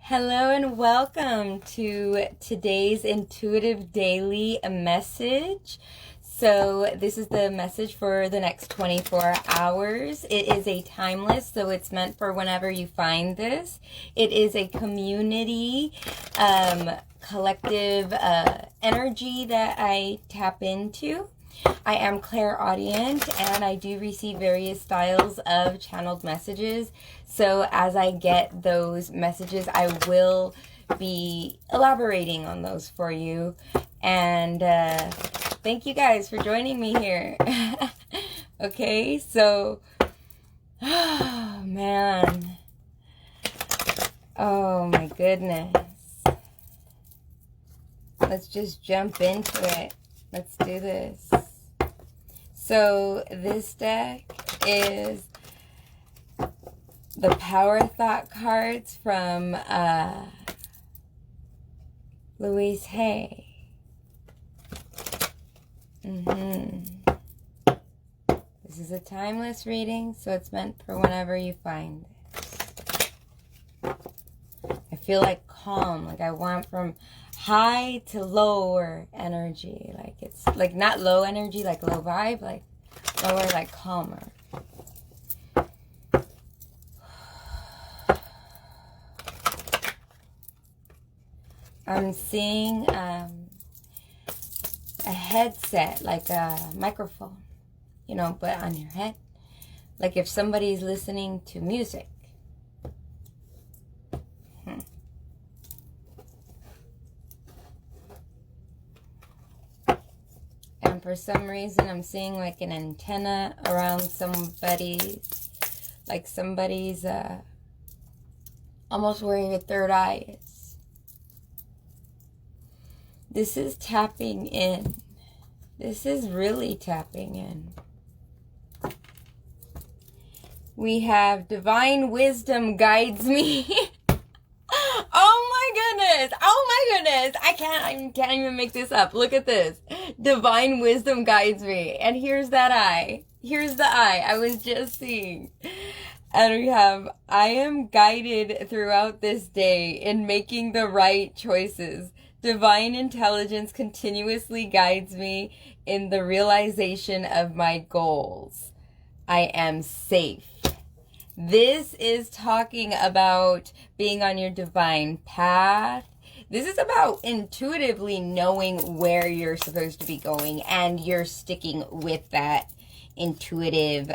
Hello and welcome to today's intuitive daily message. So this is the message for the next 24 hours. It is a timeless, so it's meant for whenever you find this. It is a community, collective energy that I tap into. I am clairaudient and I do receive various styles of channeled messages. So as I get those messages, I will be elaborating on those for you. And thank you guys for joining me here. Okay, so, oh man. Oh my goodness. Let's just jump into it. Let's do this. So this deck is the Power Thought cards from Louise Hay. This is a timeless reading, so it's meant for whenever you find it. I feel like calm, like I want from high to lower energy, like it's like not low energy, like low vibe, like lower, like calmer. I'm seeing a headset, like a microphone, you know, but on your head, like if somebody's listening to music. For some reason, I'm seeing like an antenna around somebody's, like somebody's almost where your third eye is. This is tapping in. This is really tapping in. We have divine wisdom guides me. Oh my goodness. I can't even make this up. Look at this. Divine wisdom guides me. And here's that eye. Here's the eye I was just seeing. And we have, I am guided throughout this day in making the right choices. Divine intelligence continuously guides me in the realization of my goals. I am safe. This is talking about being on your divine path. This is about intuitively knowing where you're supposed to be going, and you're sticking with that intuitive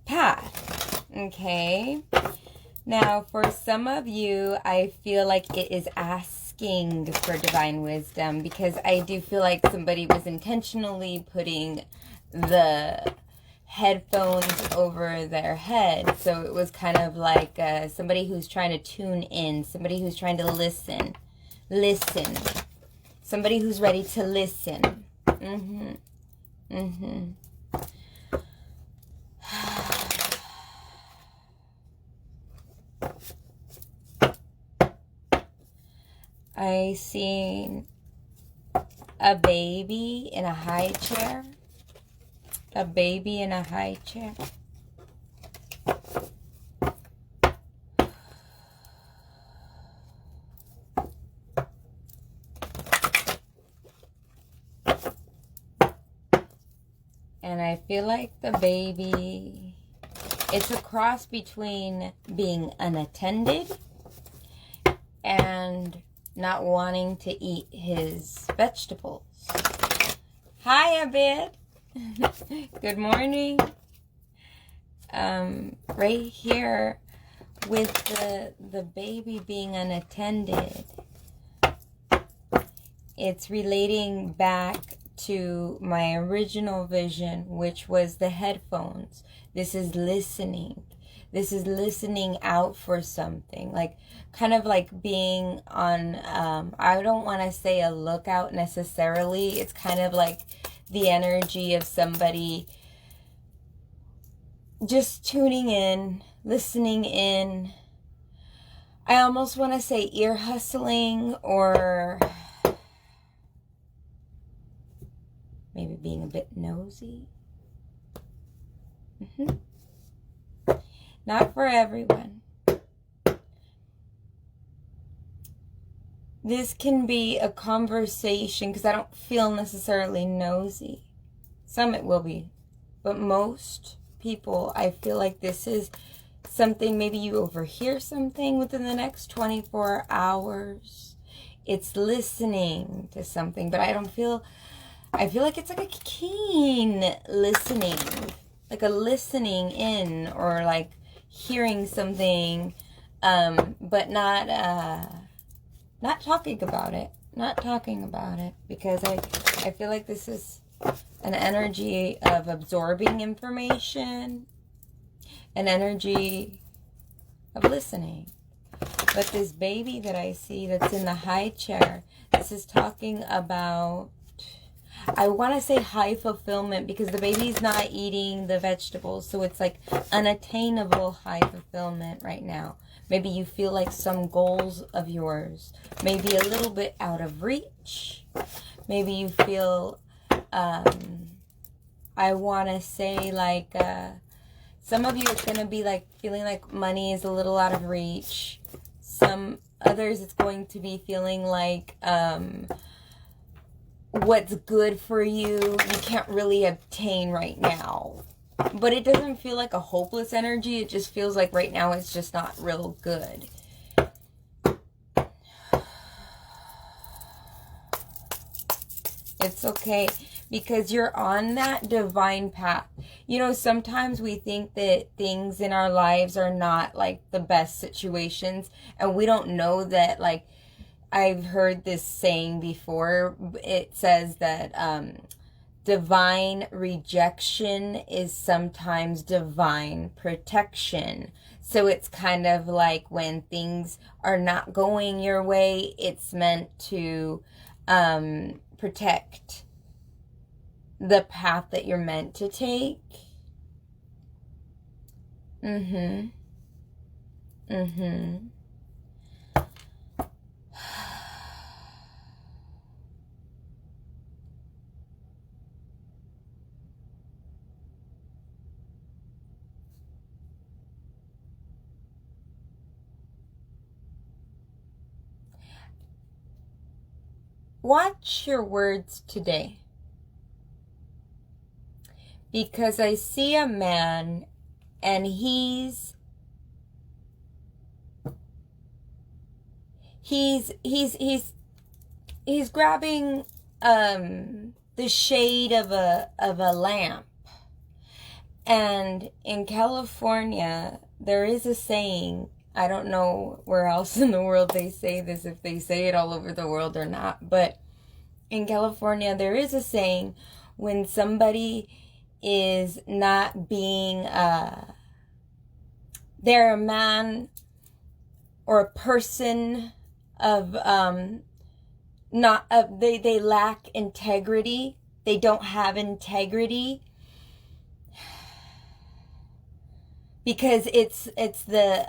path. Okay? Now, for some of you, I feel like it is asking for divine wisdom, because I do feel like somebody was intentionally putting the headphones over their head, so it was kind of like somebody who's trying to tune in, somebody who's trying to listen, somebody who's ready to listen. I seen a baby in a high chair. A baby in a high chair. And I feel like the baby, it's a cross between being unattended and not wanting to eat his vegetables. Hi, Abid. Good morning. Right here with the baby being unattended, it's relating back to my original vision, which was the headphones. This is listening. This is listening out for something, like kind of like being on, I don't want to say a lookout necessarily. It's kind of like the energy of somebody just tuning in, listening in. I almost want to say ear hustling, or maybe being a bit nosy. Not for everyone. This can be a conversation, because I don't feel necessarily nosy. Some it will be, but most people, I feel like this is something, maybe you overhear something within the next 24 hours. It's listening to something, but I feel like it's like a keen listening, like a listening in, or like hearing something, but not talking about it. Not talking about it, because I feel like this is an energy of absorbing information, an energy of listening. But this baby that I see that's in the high chair, this is talking about, I want to say high fulfillment, because the baby's not eating the vegetables, so it's like unattainable high fulfillment right now. Maybe you feel like some goals of yours may be a little bit out of reach. Maybe you feel, I want to say like, some of you it's going to be like feeling like money is a little out of reach. Some others it's going to be feeling like, what's good for you can't really obtain right now. But it doesn't feel like a hopeless energy. It just feels like right now it's just not real good. It's okay, because you're on that divine path. You know, sometimes we think that things in our lives are not like the best situations, and we don't know that, like, I've heard this saying before. It says that divine rejection is sometimes divine protection. So it's kind of like when things are not going your way, it's meant to protect the path that you're meant to take. Watch your words today, because I see a man, and he's grabbing the shade of a lamp. And in California there is a saying, I don't know where else in the world they say this, if they say it all over the world or not, but in California there is a saying, when somebody is not being they're a man or a person of not they lack integrity, they don't have integrity, because it's the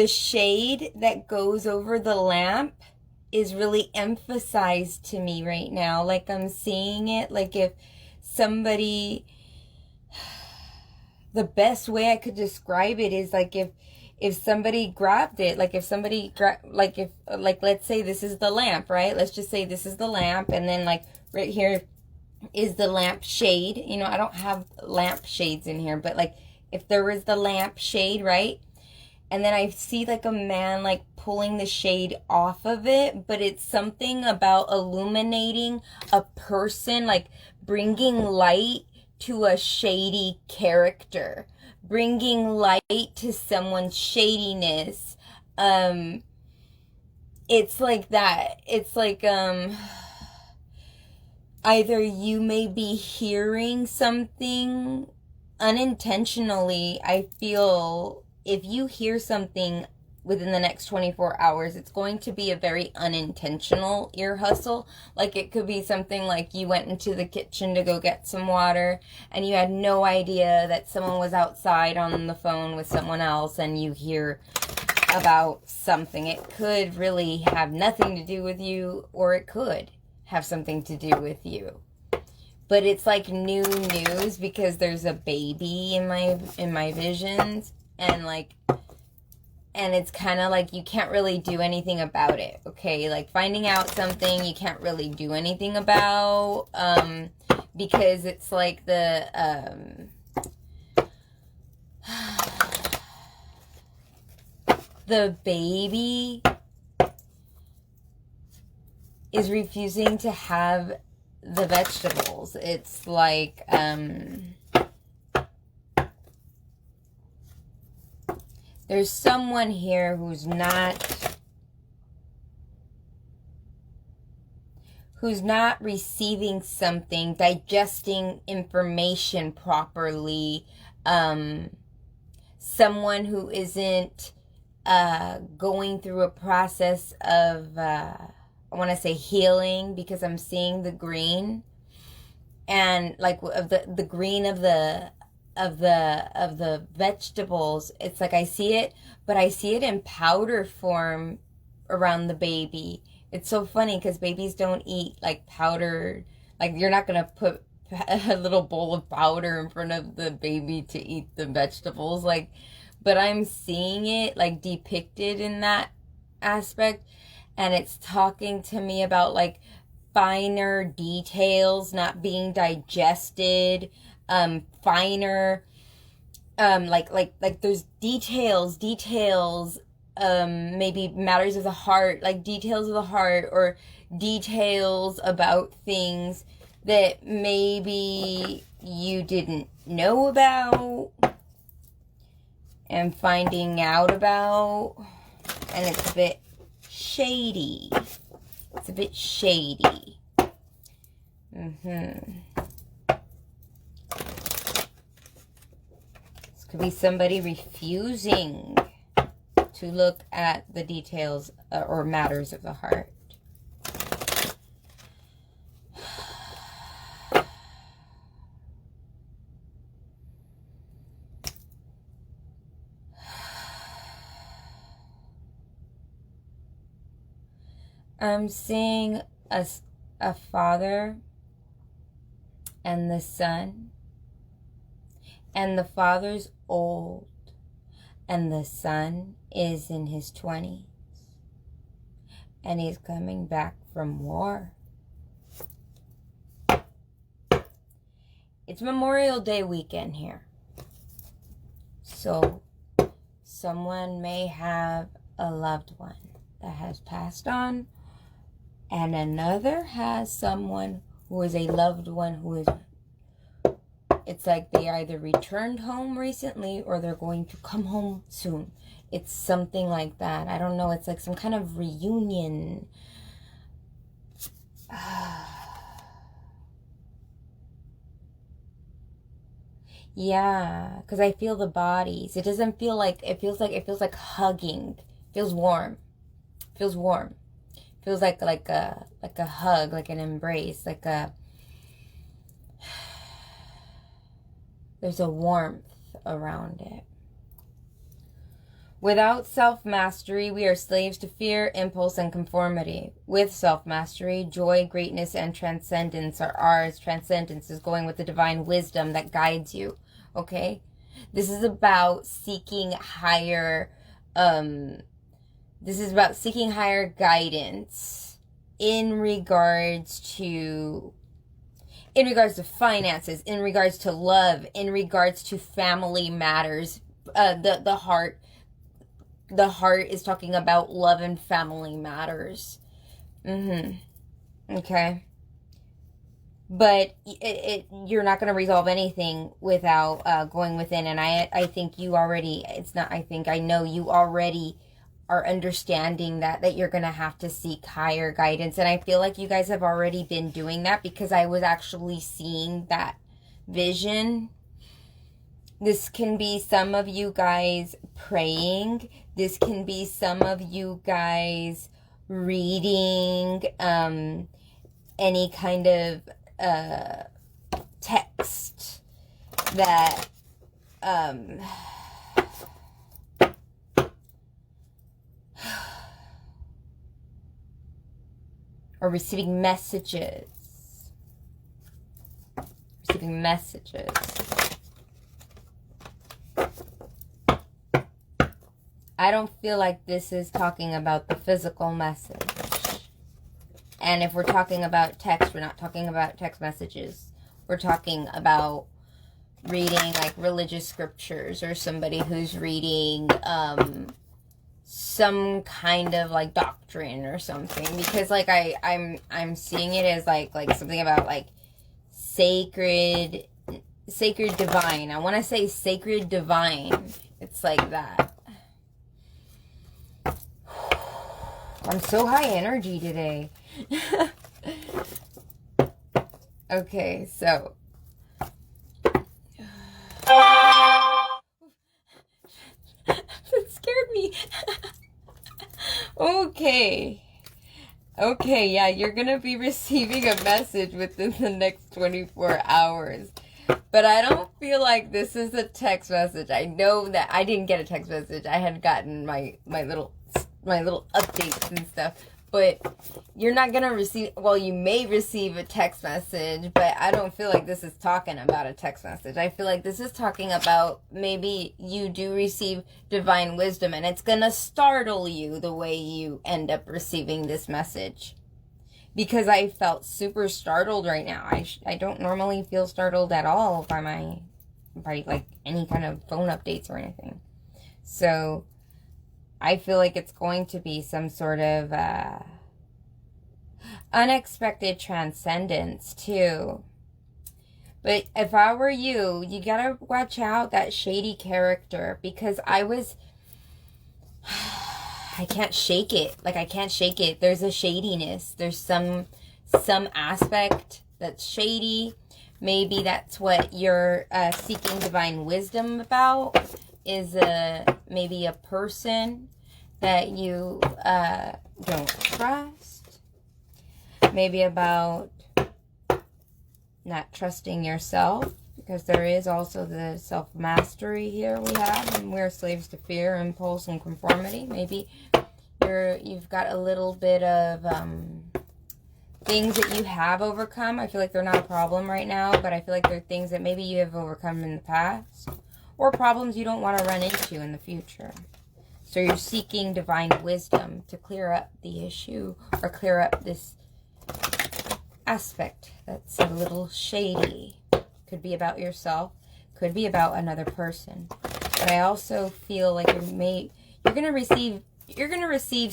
shade that goes over the lamp is really emphasized to me right now. Like, I'm seeing it, like if somebody, the best way I could describe it is like if somebody grabbed it, like if somebody like let's say this is the lamp, right? Let's just say this is the lamp, and then like right here is the lamp shade. You know, I don't have lamp shades in here, but like if there was the lamp shade, right? And then I see like a man like pulling the shade off of it, but it's something about illuminating a person, like bringing light to a shady character, bringing light to someone's shadiness. It's like that. It's like either you may be hearing something unintentionally. I feel if you hear something within the next 24 hours, it's going to be a very unintentional ear hustle. Like, it could be something like you went into the kitchen to go get some water, and you had no idea that someone was outside on the phone with someone else, and you hear about something. It could really have nothing to do with you, or it could have something to do with you. But it's like new news, because there's a baby in my visions. And like, and it's kind of like you can't really do anything about it, okay? Like finding out something you can't really do anything about, because it's like the the baby is refusing to have the vegetables. It's like, there's someone here who's not receiving something, digesting information properly, someone who isn't going through a process of, I want to say healing, because I'm seeing the green, and like of the green of the vegetables. It's like I see it, but I see it in powder form around the baby. It's so funny because babies don't eat like powder. Like you're not gonna put a little bowl of powder in front of the baby to eat the vegetables. Like, but I'm seeing it like depicted in that aspect, and it's talking to me about like finer details not being digested, finer, like there's details, maybe matters of the heart, like details of the heart, or details about things that maybe you didn't know about and finding out about, and it's a bit shady. It's a bit shady. This could be somebody refusing to look at the details or matters of the heart. I'm seeing a father and the son, and the father's old and the son is in his 20s, and he's coming back from war. It's Memorial Day weekend here, so someone may have a loved one that has passed on, and another has someone who is a loved one who is, it's like they either returned home recently or they're going to come home soon. It's something like that. I don't know. It's like some kind of reunion. Yeah, because I feel the bodies. It doesn't feel like, it feels like hugging. It feels warm. It feels warm. Feels like a hug, like an embrace, like a, there's a warmth around it. Without self-mastery, we are slaves to fear, impulse, and conformity. With self-mastery, joy, greatness, and transcendence are ours. Transcendence is going with the divine wisdom that guides you, okay? This is about seeking higher, this is about seeking higher guidance in regards to finances, in regards to love, in regards to family matters. The heart is talking about love and family matters. Okay. But you're not going to resolve anything without going within. And I think you already, I know you already are understanding that you're going to have to seek higher guidance. And I feel like you guys have already been doing that, because I was actually seeing that vision. This can be some of you guys praying. This can be some of you guys reading any kind of text that or receiving messages. I don't feel like this is talking about the physical message. And if we're talking about text, we're not talking about text messages. We're talking about reading like religious scriptures, or somebody who's reading some kind of like doctrine or something. Because like I'm seeing it as like something about like sacred divine. I want to say sacred divine. It's like that. I'm so high energy today. Okay, so that scared me. Okay, yeah, you're gonna be receiving a message within the next 24 hours. But I don't feel like this is a text message. I know that I didn't get a text message. I had gotten my little updates and stuff. But you're not going to receive, well, you may receive a text message, but I don't feel like this is talking about a text message. I feel like this is talking about maybe you do receive divine wisdom, and it's going to startle you the way you end up receiving this message. Because I felt super startled right now. I don't normally feel startled at all by like any kind of phone updates or anything. So I feel like it's going to be some sort of unexpected transcendence too. But if I were you, you gotta watch out that shady character, because I can't shake it. Like, I can't shake it. There's a shadiness. There's some aspect that's shady. Maybe that's what you're seeking divine wisdom about, is maybe a person that you don't trust. Maybe about not trusting yourself, because there is also the self-mastery here we have, and we're slaves to fear, impulse, and conformity. Maybe you've got a little bit of things that you have overcome. I feel like they're not a problem right now, but I feel like they're things that maybe you have overcome in the past, or problems you don't want to run into in the future. So you're seeking divine wisdom to clear up the issue, or clear up this aspect that's a little shady. Could be about yourself, could be about another person. But I also feel like you're gonna receive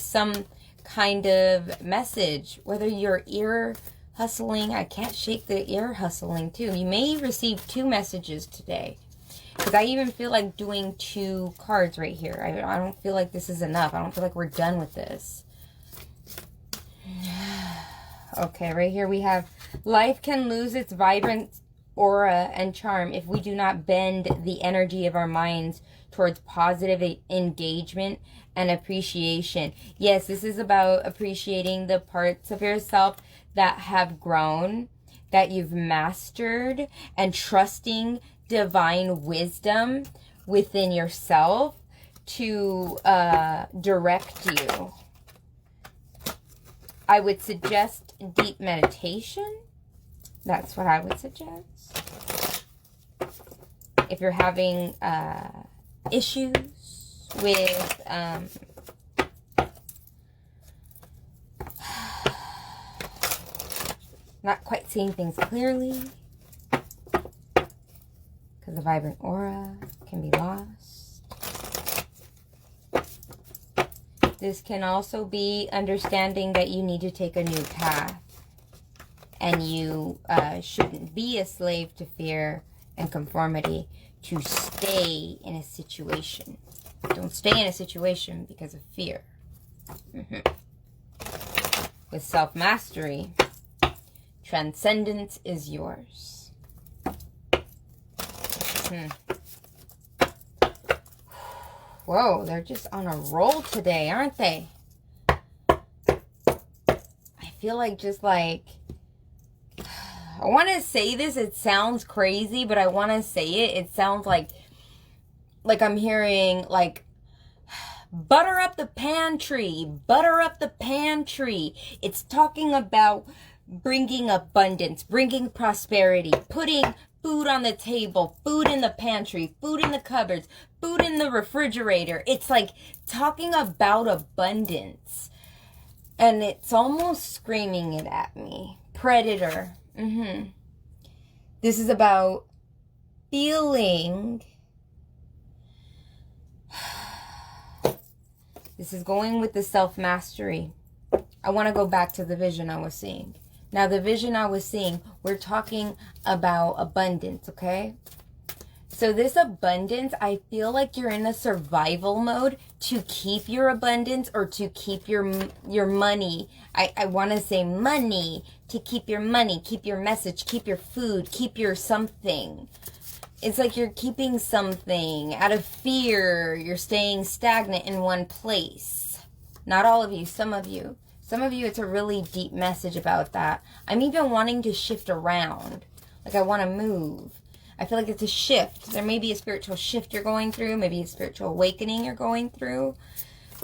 some kind of message, whether you're ear hustling. I can't shake the ear hustling too. You may receive 2 messages today, because I even feel like doing 2 cards right here. I don't feel like this is enough. I don't feel like we're done with this. Okay, right here we have, life can lose its vibrant aura and charm if we do not bend the energy of our minds towards positive engagement and appreciation. Yes, this is about appreciating the parts of yourself that have grown, that you've mastered, and trusting divine wisdom within yourself to direct you. I would suggest deep meditation. That's what I would suggest. If you're having issues with not quite seeing things clearly, because the vibrant aura can be lost. This can also be understanding that you need to take a new path, and you shouldn't be a slave to fear and conformity to stay in a situation. Don't stay in a situation because of fear. With self-mastery, transcendence is yours. Whoa, they're just on a roll today, aren't they? I feel like I want to say this, it sounds crazy, but I want to say it. It sounds like I'm hearing, like, butter up the pantry, butter up the pantry. It's talking about bringing abundance, bringing prosperity, putting food on the table, food in the pantry, food in the cupboards, food in the refrigerator. It's like talking about abundance. And it's almost screaming it at me. Predator. This is about feeling. This is going with the self-mastery. I want to go back to the vision I was seeing. Now, the vision I was seeing, we're talking about abundance, okay? So this abundance, I feel like you're in a survival mode to keep your abundance or to keep your money. I want to say money, to keep your money, keep your message, keep your food, keep your something. It's like you're keeping something out of fear. You're staying stagnant in one place. Not all of you, some of you. Some of you, it's a really deep message about that. I'm even wanting to shift around. Like I want to move. I feel like it's a shift. There may be a spiritual shift you're going through. Maybe a spiritual awakening you're going through.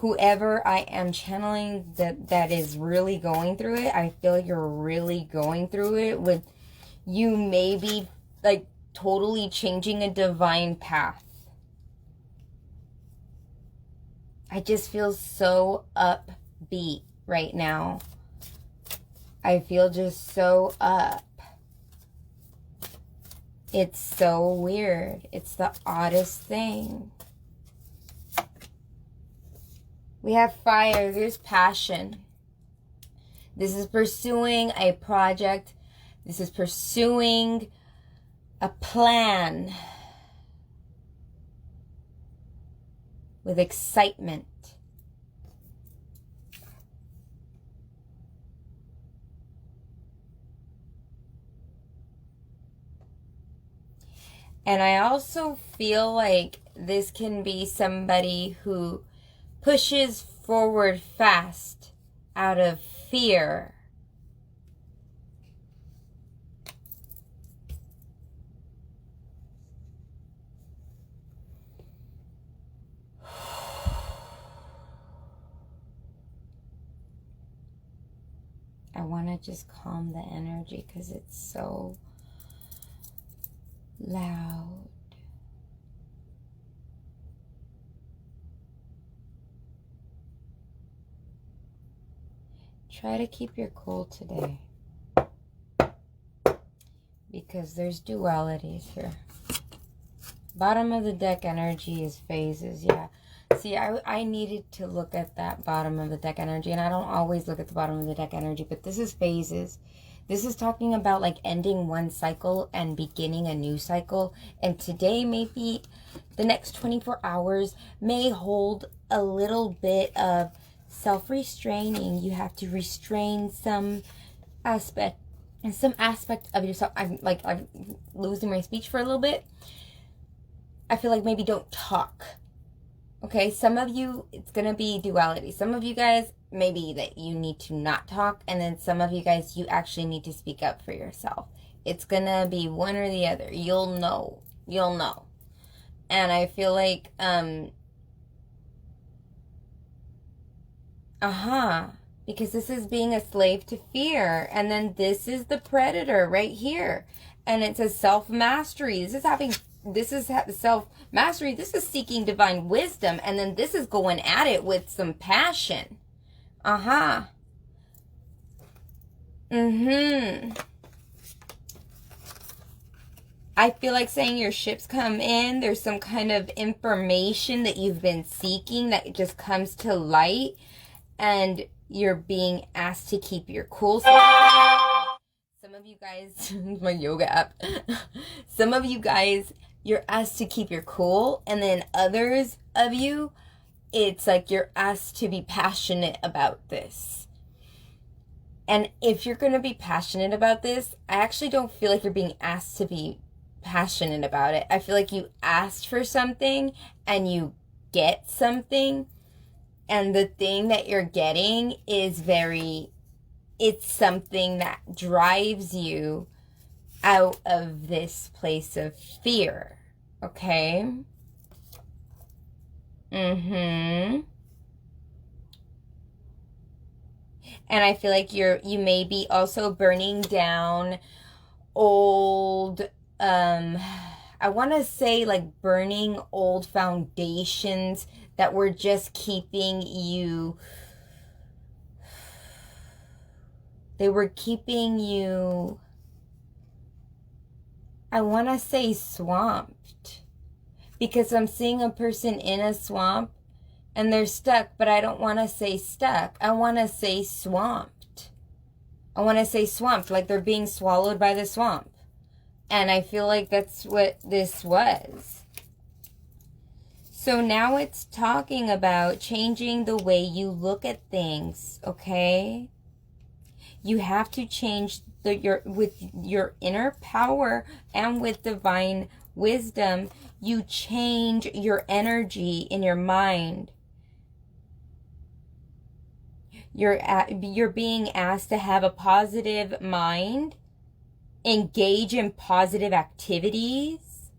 Whoever I am channeling that is really going through it, I feel like you're really going through it with you maybe like totally changing a divine path. I just feel so upbeat right now. I feel just so up. It's so weird. It's the oddest thing. We have fire. There's passion. This is pursuing a project. This is pursuing a plan with excitement. And I also feel like this can be somebody who pushes forward fast out of fear. I want to just calm the energy because it's so loud. Try to keep your cool today because there's dualities here. Bottom of the deck energy is phases. Yeah. See, I needed to look at that bottom of the deck energy, and I don't always look at the bottom of the deck energy, but this is phases. This is talking about like ending one cycle and beginning a new cycle. And today, maybe the next 24 hours may hold a little bit of self-restraining. You have to restrain some aspect of yourself. I'm losing my speech for a little bit. I feel like maybe don't talk. Okay, some of you, it's going to be duality. Some of you guys, maybe that you need to not talk. And then some of you guys, you actually need to speak up for yourself. It's going to be one or the other. You'll know. You'll know. And I feel like, because this is being a slave to fear. And then this is the predator right here. And it says self-mastery. This is self-mastery. This is seeking divine wisdom. And then this is going at it with some passion. I feel like saying your ships come in. There's some kind of information that you've been seeking that just comes to light. And you're being asked to keep your cool. Some of you guys, my yoga app. Some of you guys, you're asked to keep your cool, and then others of you, it's like you're asked to be passionate about this. And if you're going to be passionate about this, I actually don't feel like you're being asked to be passionate about it. I feel like you asked for something and you get something, and the thing that you're getting is it's something that drives you out of this place of fear. Okay? And I feel like you may be also burning down old, I I want to say like burning old foundations that were just keeping you, they were keeping you, I want to say swamped, because I'm seeing a person in a swamp and they're stuck, but I don't want to say stuck. I want to say swamped. I want to say swamped, like they're being swallowed by the swamp. And I feel like that's what this was. So now it's talking about changing the way you look at things, okay? You have to change with your inner power and with divine wisdom. You change your energy in your mind. You're being asked to have a positive mind, engage in positive activities,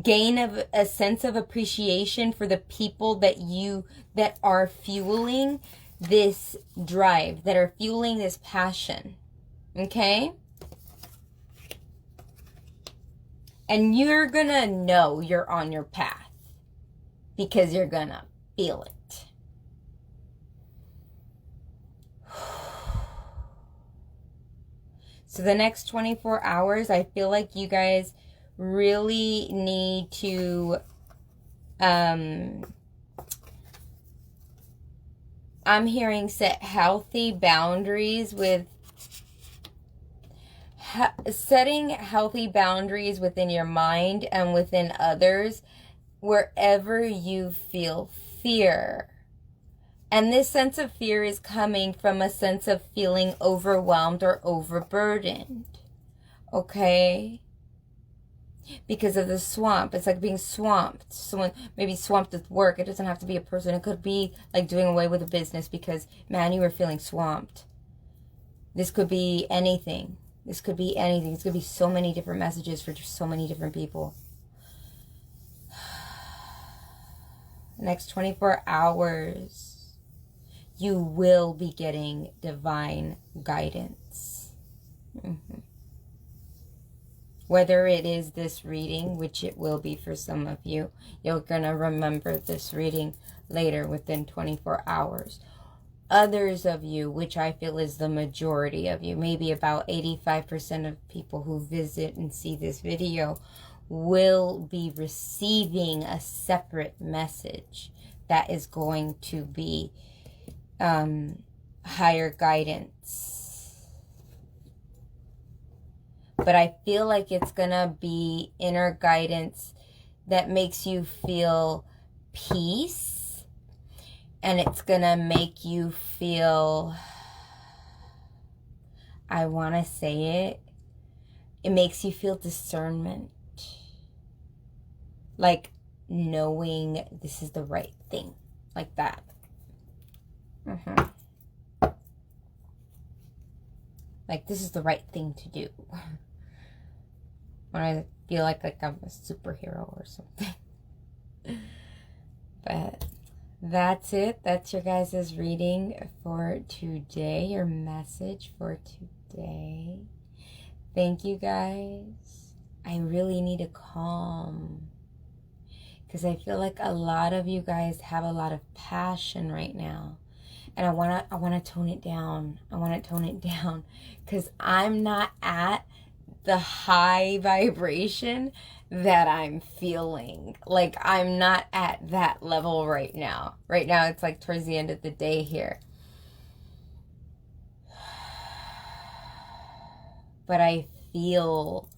gain a sense of appreciation for the people that are fueling this drive, that are fueling this passion. Okay? And you're gonna know you're on your path because you're gonna feel it. So the next 24 hours, I feel like you guys really need to, I'm hearing set healthy boundaries with, setting healthy boundaries within your mind and within others wherever you feel fear. And this sense of fear is coming from a sense of feeling overwhelmed or overburdened. Okay? Because of the swamp. It's like being swamped. Someone maybe swamped with work. It doesn't have to be a person. It could be like doing away with a business because, man, you were feeling swamped. This could be anything. This could be anything. It's going to be so many different messages for so many different people. The next 24 hours, you will be getting divine guidance. Whether it is this reading, which it will be for some of you, you're going to remember this reading later within 24 hours. Others of you, which I feel is the majority of you, maybe about 85% of people who visit and see this video, will be receiving a separate message that is going to be higher guidance. But I feel like it's gonna be inner guidance that makes you feel peace, and it's gonna make you feel, I want to say it makes you feel discernment, like knowing this is the right thing, like that. Like this is the right thing to do. When I feel like I'm a superhero or something. But that's it. That's your guys' reading for today. Your message for today. Thank you guys. I really need to calm, because I feel like a lot of you guys have a lot of passion right now. And I wanna tone it down. I wanna tone it down because I'm not at the high vibration that I'm feeling. Like I'm not at that level right now. Right now it's like towards the end of the day here. But I feel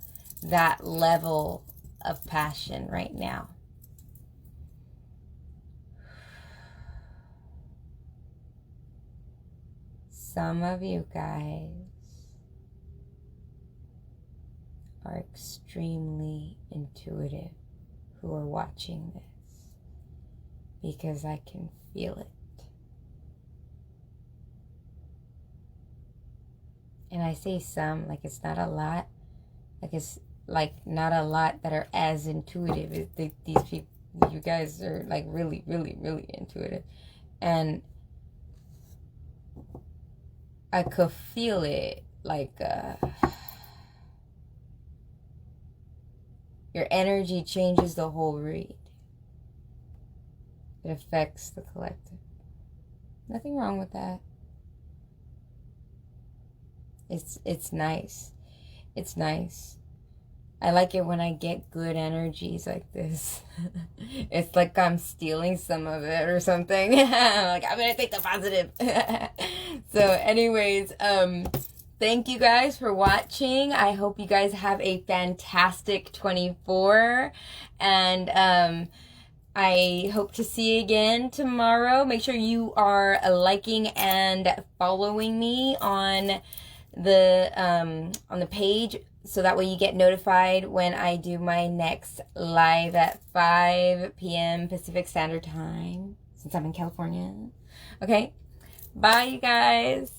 that level of passion right now. Some of you guys are extremely intuitive who are watching this, because I can feel it. And I say some, like it's not a lot, like it's like not a lot that are as intuitive. These people, you guys are like really, really, really intuitive. And I could feel it, like Your energy changes the whole read. It affects the collective. Nothing wrong with that. It's nice. It's nice. I like it when I get good energies like this. It's like I'm stealing some of it or something. Like, I'm gonna take the positive. So anyways, thank you guys for watching. I hope you guys have a fantastic 24. And I hope to see you again tomorrow. Make sure you are liking and following me on the page, so that way you get notified when I do my next live at 5 p.m. Pacific Standard Time, since I'm in California. Okay, bye you guys.